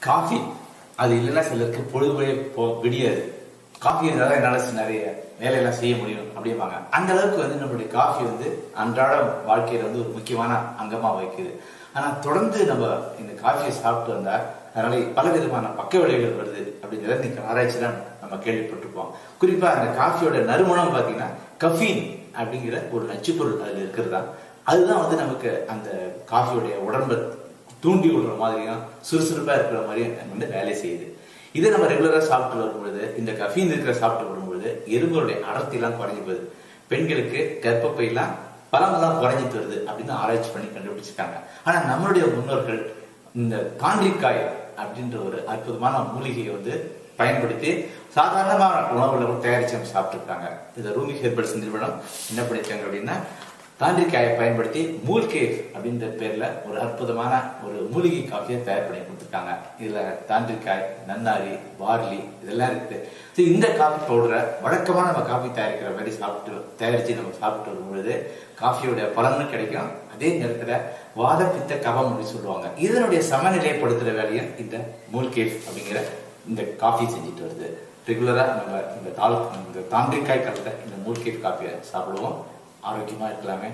Coffee அது இல்லைன்னா சிலருக்கு பொழுதுபோயே விடியாது. காஃபி இருந்தாலும் என்னால் நிறைய வேலையெல்லாம் செய்ய முடியும் அப்படிம்பாங்க. அந்த அளவுக்கு நம்மளுடைய காஃபி அன்றாட வாழ்க்கையில ஒரு முக்கியமான அங்கமா வைக்குது. ஆனா தொடர்ந்து நம்ம இந்த காஃபியை சாப்பிட்டு வந்தா அதனால பல விதமான பக்க விளைவுகள் வருது அப்படிங்கிறத இன்னைக்கு ஆராய்ச்சிலாம் நம்ம கேள்விப்பட்டிருப்போம். குறிப்பா அந்த காஃபியோட நறுமணம் பார்த்தீங்கன்னா கஃபீன் அப்படிங்கிற ஒரு நச்சுப்பொருள் அதுல இருக்கிறதா. அதுதான் நமக்கு அந்த காஃபியோடைய உடம்பை தூண்டி விடுற மாதிரியும் சுறுசுறுப்பா இருக்கிற மாதிரியும் வேலை செய்யுது. இதை நம்ம ரெகுலரா சாப்பிட்டு வரும்பொழுது இந்த கஃபீன் இருக்கிற சாப்பிட்டு வரும்பொழுது எறும்புகளுடைய அடர்த்தி எல்லாம் குறைஞ்சி போகுது. பெண்களுக்கு கர்ப்பப்பை எல்லாம் பலமெல்லாம் குறைஞ்சிட்டு வருது அப்படின்னு ஆராய்ச்சி பண்ணி கண்டுபிடிச்சிருக்காங்க. ஆனா நம்மளுடைய முன்னோர்கள் இந்த தாண்டிக்காய் அப்படின்ற ஒரு அற்புதமான மூலிகையை பயன்படுத்தி சாதாரணமான உணவுகளை தயாரிச்சு சாப்பிட்டு இருக்காங்க. இந்த ரூமி ஹெர்பல்ஸ் நிறுவனம் என்ன பண்ணிருக்காங்க அப்படின்னா தாண்டிக்காயை பயன்படுத்தி மூல்கேஃப் அப்படின்ற பேர்ல ஒரு அற்புதமான ஒரு மூலிகை காஃபியை தயார் பண்ணி கொடுத்துருக்காங்க. இதுல தாண்டிக்காய், நன்னாரி, பார்லி இதெல்லாம் இருக்குது. இந்த காஃபி பவுடரை வழக்கமா நம்ம காஃபி தயாரிக்கிற மாதிரி தயாரிச்சு நம்ம சாப்பிட்டு வரும்பொழுது காஃபியோட பலனும் கிடைக்கும். அதே நேரத்துல வாத பித்த கபம் அப்படின்னு சொல்லுவாங்க. இதனுடைய சமநிலைப்படுத்துற வேலையை இந்த மூல்கேஃப் அப்படிங்கிற இந்த காஃபி செஞ்சுட்டு வருது. ரெகுலரா நம்ம இந்த தாண்டிக்காய் கலந்த இந்த மூல்கேஃப் காஃபியை சாப்பிடுவோம். ஆரோக்கியமா இருக்கலாமே.